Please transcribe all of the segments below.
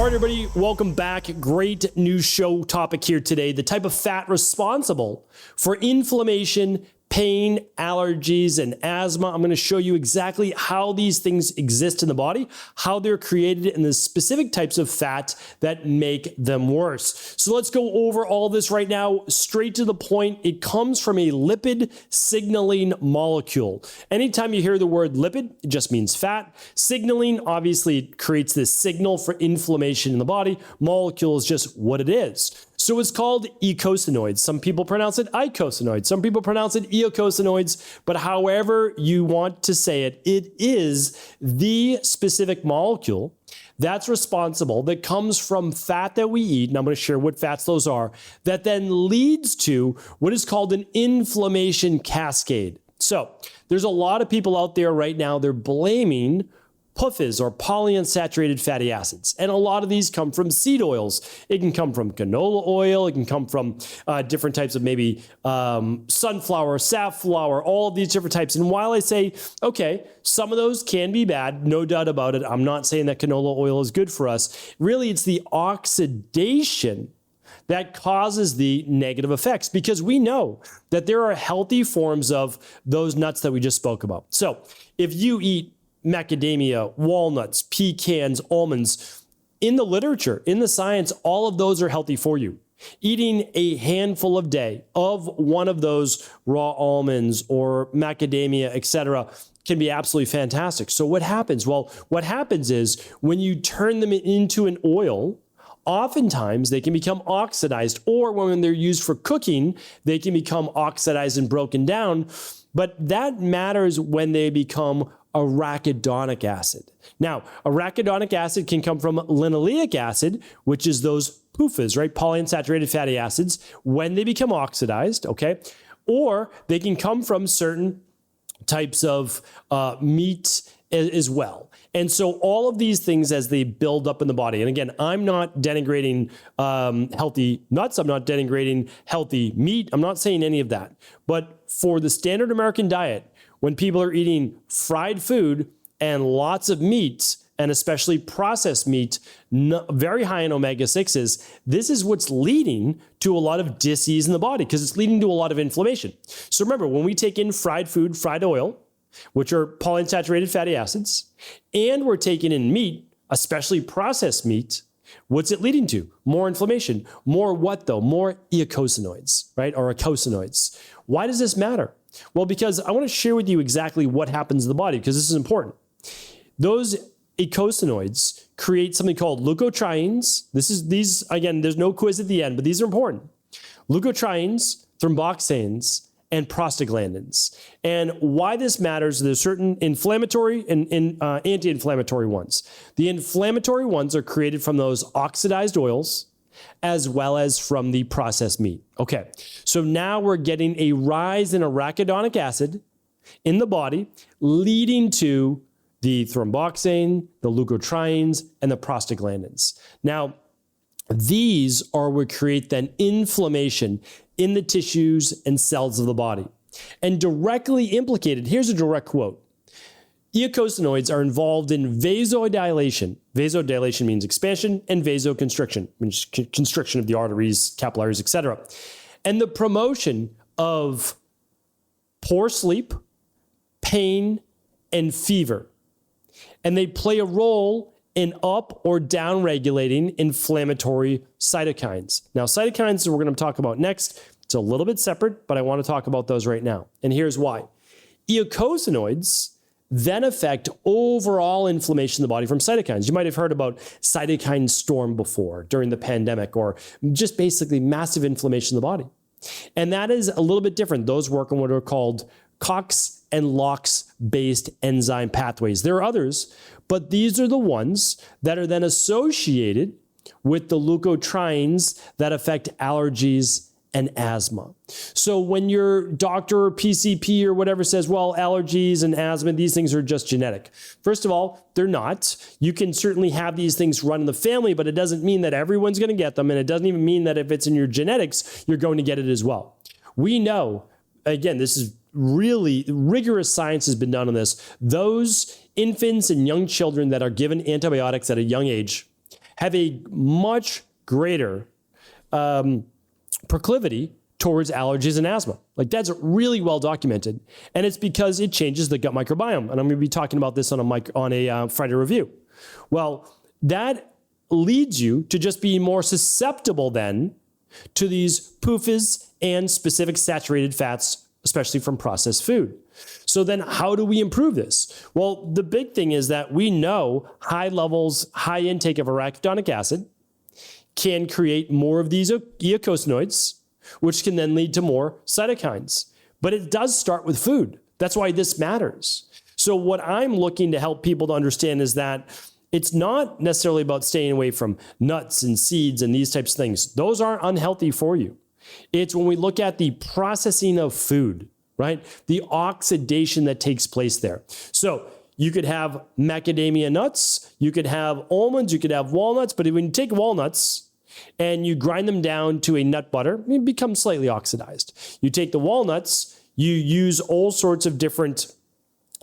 right, everybody, welcome back. Great new show topic here today. The type of fat responsible for inflammation, pain, allergies, and asthma. I'm going to show you exactly how these things exist in the body, how they're created, and the specific types of fat that make them worse. So let's go over all this right now, straight to the point. It comes from a lipid signaling molecule. Anytime you hear the word lipid, it just means fat. Signaling obviously creates this signal for inflammation in the body. Molecule is just what it is. So it's called eicosanoids. Some people pronounce it eicosanoids. Some people pronounce it eicosanoids, but however you want to say it, it is the specific molecule that's responsible, that comes from fat that we eat, and I'm going to share what fats those are, that then leads to what is called an inflammation cascade. So there's a lot of people out there right now, they're blaming PUFAs, or polyunsaturated fatty acids. And a lot of these come from seed oils. It can come from canola oil. It can come from different types of maybe sunflower, safflower, all of these different types. And while I say, okay, some of those can be bad, no doubt about it. I'm not saying that canola oil is good for us. Really, it's the oxidation that causes the negative effects, because we know that there are healthy forms of those nuts that we just spoke about. So if you eat macadamia, walnuts, pecans, almonds, in the literature, in the science, all of those are healthy for you. Eating a handful a day of one of those raw almonds or macadamia, etc., can be absolutely fantastic. So what happens? Well, what happens is when you turn them into an oil, oftentimes they can become oxidized, or when they're used for cooking, they can become oxidized and broken down. But that matters when they become arachidonic acid. Now, arachidonic acid can come from linoleic acid, which is those PUFAs, right? Polyunsaturated fatty acids, when they become oxidized, okay? Or they can come from certain types of meat as well. And so all of these things as they build up in the body, and again, I'm not denigrating healthy nuts, I'm not denigrating healthy meat, I'm not saying any of that. But for the standard American diet, when people are eating fried food and lots of meat, and especially processed meat, very high in omega-6s, this is what's leading to a lot of dis-ease in the body, because it's leading to a lot of inflammation. So remember, when we take in fried food, fried oil, which are polyunsaturated fatty acids, and we're taking in meat, especially processed meat, what's it leading to? More inflammation. More what though? More eicosanoids, right? Or eicosanoids. Why does this matter? Well, because I want to share with you exactly what happens in the body, because this is important. Those eicosanoids create something called leukotrienes. These again, there's no quiz at the end, but these are important. Leukotrienes, thromboxanes, and prostaglandins. And why this matters, there's certain inflammatory and anti-inflammatory ones. The inflammatory ones are created from those oxidized oils, as well as from the processed meat. Okay, so now we're getting a rise in arachidonic acid in the body, leading to the thromboxane, the leukotrienes, and the prostaglandins. Now, these are what create then inflammation in the tissues and cells of the body. And directly implicated, here's a direct quote. Eicosanoids are involved in vasodilation. Vasodilation means expansion, and vasoconstriction, means constriction of the arteries, capillaries, etc. And the promotion of poor sleep, pain, and fever. And they play a role in up or down regulating inflammatory cytokines. Now, cytokines we're going to talk about next. It's a little bit separate, but I want to talk about those right now. And here's why. Eicosanoids then affect overall inflammation in the body from cytokines. You might have heard about cytokine storm before during the pandemic, or just basically massive inflammation in the body. And that is a little bit different. Those work on what are called COX and LOX-based enzyme pathways. There are others, but these are the ones that are then associated with the leukotrienes that affect allergies and asthma. So when your doctor or PCP or whatever says, well, allergies and asthma, these things are just genetic. First of all, they're not. You can certainly have these things run in the family, but it doesn't mean that everyone's going to get them. And it doesn't even mean that if it's in your genetics, you're going to get it as well. We know, again, this is really rigorous science has been done on this. Those infants and young children that are given antibiotics at a young age have a much greater proclivity towards allergies and asthma. Like, that's really well documented. And it's because it changes the gut microbiome. And I'm going to be talking about this on a Friday review. Well, that leads you to just be more susceptible then to these PUFAs and specific saturated fats, especially from processed food. So then how do we improve this? Well, the big thing is that we know high intake of arachidonic acid can create more of these eicosanoids, which can then lead to more cytokines. But it does start with food. That's why this matters. So what I'm looking to help people to understand is that it's not necessarily about staying away from nuts and seeds and these types of things. Those aren't unhealthy for you. It's when we look at the processing of food, right? The oxidation that takes place there. So you could have macadamia nuts, you could have almonds, you could have walnuts, but when you take walnuts and you grind them down to a nut butter, it becomes slightly oxidized. You take the walnuts, you use all sorts of different,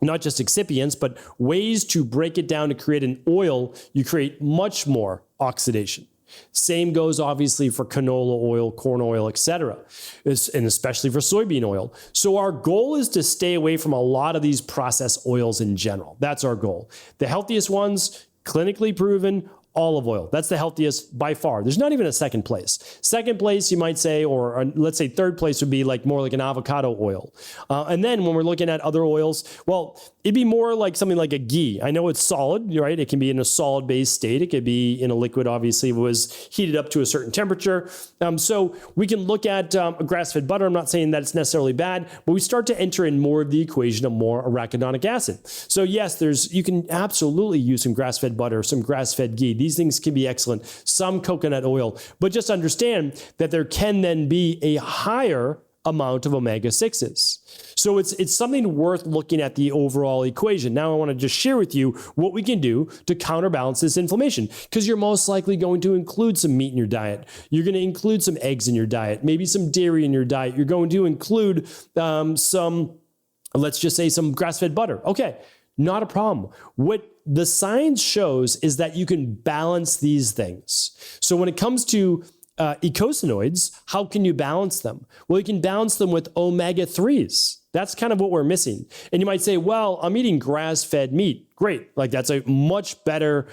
not just excipients, but ways to break it down to create an oil, you create much more oxidation. Same goes obviously for canola oil, corn oil, etc., and especially for soybean oil. So our goal is to stay away from a lot of these processed oils in general. That's our goal. The healthiest ones, clinically proven, olive oil. That's the healthiest by far. There's not even a second place. Second place, you might say, or let's say third place would be more like an avocado oil. And then when we're looking at other oils, well, it'd be more like something like a ghee. I know it's solid, right? It can be in a solid base state. It could be in a liquid, obviously, if it was heated up to a certain temperature. So we can look at grass-fed butter. I'm not saying that it's necessarily bad, but we start to enter in more of the equation of more arachidonic acid. So yes, you can absolutely use some grass-fed butter, some grass-fed ghee. These things can be excellent. Some coconut oil, but just understand that there can then be a higher amount of omega-6s. So it's something worth looking at the overall equation. Now I want to just share with you what we can do to counterbalance this inflammation, because you're most likely going to include some meat in your diet. You're going to include some eggs in your diet, maybe some dairy in your diet. You're going to include let's just say some grass-fed butter. Okay, not a problem. What the science shows is that you can balance these things. So when it comes to eicosanoids, how can you balance them? Well, you can balance them with omega-3s. That's kind of what we're missing. And you might say, well, I'm eating grass-fed meat. Great. Like, that's a much better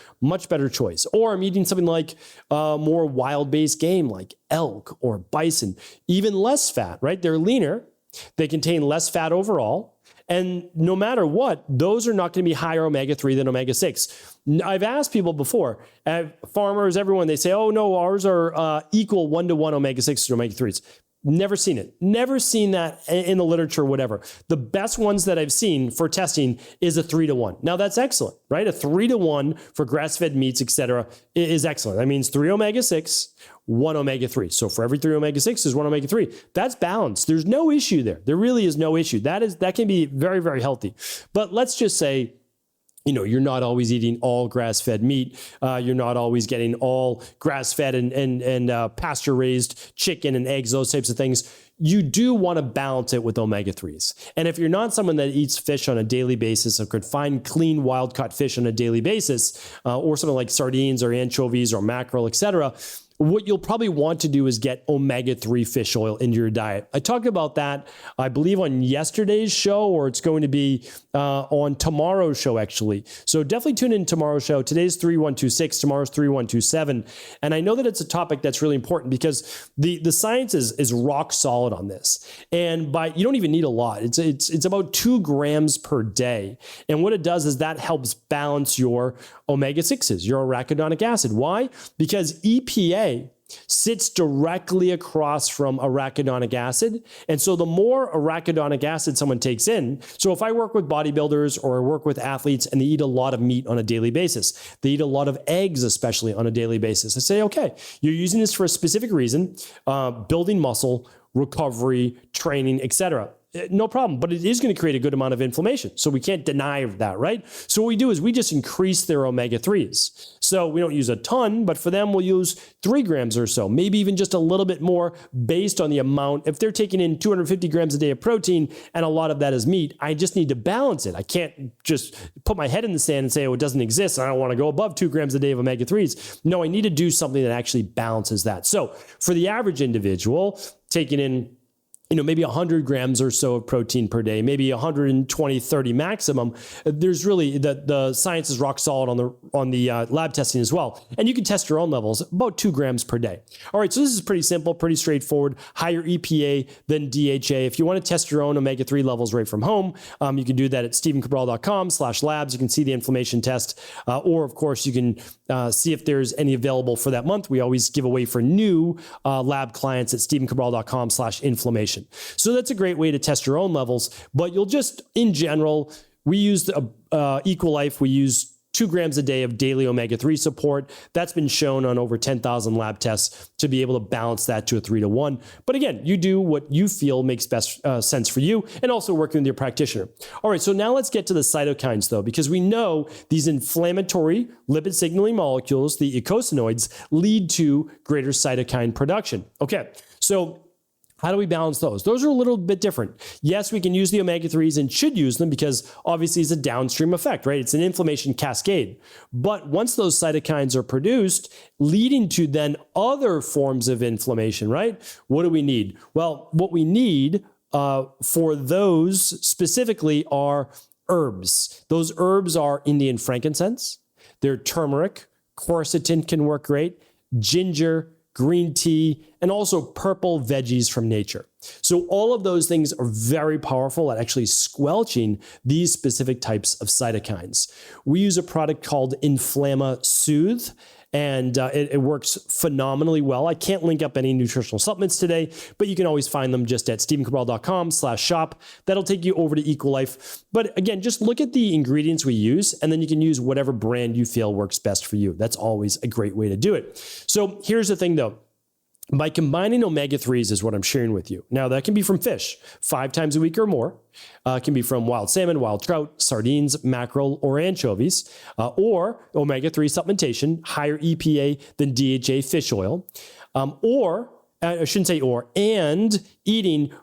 choice. Or I'm eating something like more wild-based game like elk or bison, even less fat, right? They're leaner. They contain less fat overall. And no matter what, those are not going to be higher omega-3 than omega-6. I've asked people before, farmers, everyone, they say, oh no, ours are equal 1-to-1 omega-6 to omega-3s. Never seen it. Never seen that in the literature, whatever. The best ones that I've seen for testing is a 3-to-1. Now that's excellent, right? A 3-to-1 for grass-fed meats, etc., is excellent. That means 3 omega-6, 1 omega-3. So for every 3 omega-6 is 1 omega-3. That's balanced. There's no issue there. There really is no issue. That can be very, very healthy. But let's just say, you're not always eating all grass-fed meat. You're not always getting all grass-fed and pasture-raised chicken and eggs, those types of things. You do want to balance it with omega-3s. And if you're not someone that eats fish on a daily basis or could find clean wild-caught fish on a daily basis, or something like sardines or anchovies or mackerel, etc., what you'll probably want to do is get omega-3 fish oil into your diet. I talked about that, I believe, on yesterday's show, or it's going to be on tomorrow's show, actually. So definitely tune in tomorrow's show. Today's 3126, tomorrow's 3127. And I know that it's a topic that's really important because the science is rock solid on this. And you don't even need a lot. It's about 2 grams per day. And what it does is that helps balance your omega-6s, your arachidonic acid. Why? Because EPA sits directly across from arachidonic acid. And so the more arachidonic acid someone takes in, so if I work with bodybuilders or I work with athletes and they eat a lot of meat on a daily basis, they eat a lot of eggs, especially on a daily basis, I say, okay, you're using this for a specific reason, building muscle, recovery, training, etc. no problem, but it is going to create a good amount of inflammation. So we can't deny that, right? So what we do is we just increase their omega-3s. So we don't use a ton, but for them, we'll use 3 grams or so, maybe even just a little bit more based on the amount. If they're taking in 250 grams a day of protein and a lot of that is meat, I just need to balance it. I can't just put my head in the sand and say, oh, it doesn't exist. I don't want to go above 2 grams a day of omega-3s. No, I need to do something that actually balances that. So for the average individual, taking in maybe 100 grams or so of protein per day, maybe 120, 30 maximum. There's really, the science is rock solid on the lab testing as well. And you can test your own levels, about 2 grams per day. All right, so this is pretty simple, pretty straightforward, higher EPA than DHA. If you want to test your own omega-3 levels right from home, you can do that at stephencabral.com/labs. You can see the inflammation test, or of course you can see if there's any available for that month. We always give away for new lab clients at stephencabral.com/inflammation. So that's a great way to test your own levels, but you'll just, in general, we use Equilife. We use 2 grams a day of daily omega-3 support. That's been shown on over 10,000 lab tests to be able to balance that to a 3-to-1. But again, you do what you feel makes best sense for you, and also working with your practitioner. All right, so now let's get to the cytokines though, because we know these inflammatory lipid signaling molecules, the eicosanoids, lead to greater cytokine production. Okay, so how do we balance those? Those are a little bit different. Yes, we can use the omega-3s and should use them because obviously it's a downstream effect, right? It's an inflammation cascade. But once those cytokines are produced, leading to then other forms of inflammation, right? What do we need? Well, what we need for those specifically are herbs. Those herbs are Indian frankincense, they're turmeric, quercetin can work great, ginger, green tea, and also purple veggies from nature. So all of those things are very powerful at actually squelching these specific types of cytokines. We use a product called Inflamma Soothe, and it works phenomenally well. I can't link up any nutritional supplements today, but you can always find them just at stephencabral.com/shop. That'll take you over to Equilife. But again, just look at the ingredients we use, and then you can use whatever brand you feel works best for you. That's always a great way to do it. So here's the thing though. By combining omega-3s is what I'm sharing with you. Now, that can be from fish 5 times a week or more. It can be from wild salmon, wild trout, sardines, mackerel, or anchovies, or omega-3 supplementation, higher EPA than DHA fish oil, and eating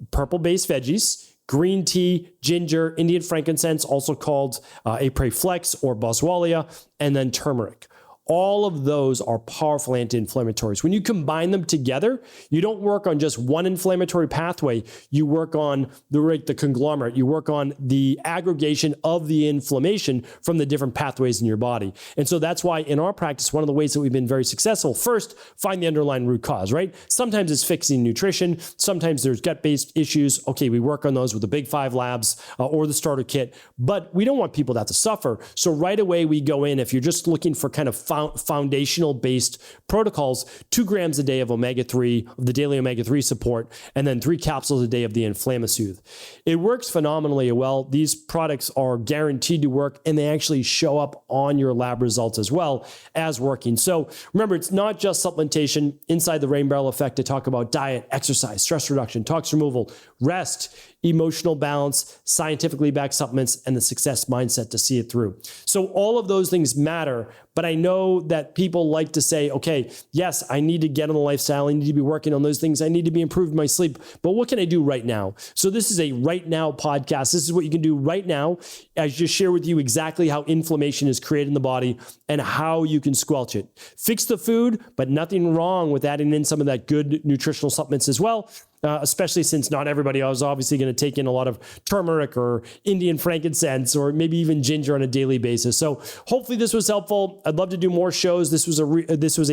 purple-based veggies, green tea, ginger, Indian frankincense, also called Flex or Boswellia, and then turmeric. All of those are powerful anti-inflammatories. When you combine them together, you don't work on just one inflammatory pathway. You work on the conglomerate. You work on the aggregation of the inflammation from the different pathways in your body. And so that's why in our practice, one of the ways that we've been very successful, first, find the underlying root cause, right? Sometimes it's fixing nutrition. Sometimes there's gut-based issues. Okay, we work on those with the Big 5 labs or the starter kit, but we don't want people to have to suffer. So right away we go in, if you're just looking for kind of foundational based protocols, 2 grams a day of omega-3, of the daily omega-3 support, and then 3 capsules a day of the Inflamma Soothe. It works phenomenally well. These products are guaranteed to work, and they actually show up on your lab results as well as working. So remember, it's not just supplementation. Inside the Rain Barrel Effect, I talk about diet, exercise, stress reduction, tox removal, rest, emotional balance, scientifically backed supplements, and the success mindset to see it through. So all of those things matter, but I know that people like to say, okay, yes, I need to get on the lifestyle. I need to be working on those things. I need to be improving my sleep, but what can I do right now? So this is a right now podcast. This is what you can do right now. I just share with you exactly how inflammation is created in the body and how you can squelch it. Fix the food, but nothing wrong with adding in some of that good nutritional supplements as well. Especially since not everybody is obviously going to take in a lot of turmeric or Indian frankincense or maybe even ginger on a daily basis. So hopefully this was helpful. I'd love to do more shows. This was a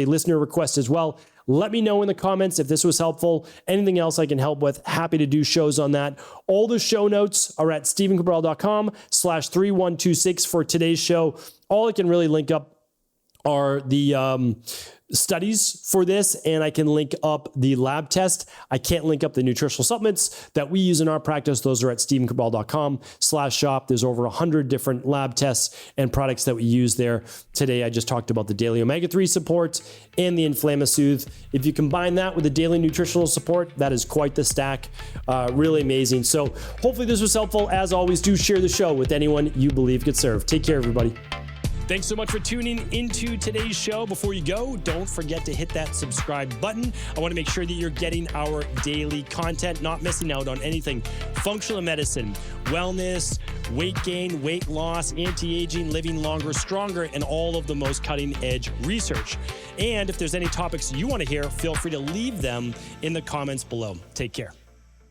listener request as well. Let me know in the comments if this was helpful. Anything else I can help with, happy to do shows on that. All the show notes are at stephencabral.com/3126 for today's show. All I can really link up are the studies for this, and I can link up the lab test. I can't link up the nutritional supplements that we use in our practice. Those are at stephencabral.com/shop. There's over 100 different lab tests and products that we use there. Today, I just talked about the daily omega-3 support and the InflammaSoothe. If you combine that with the daily nutritional support, that is quite the stack. Really amazing. So hopefully this was helpful. As always, do share the show with anyone you believe could serve. Take care, everybody. Thanks so much for tuning into today's show. Before you go, don't forget to hit that subscribe button. I want to make sure that you're getting our daily content, not missing out on anything functional medicine, wellness, weight gain, weight loss, anti-aging, living longer, stronger, and all of the most cutting-edge research. And if there's any topics you want to hear, feel free to leave them in the comments below. Take care.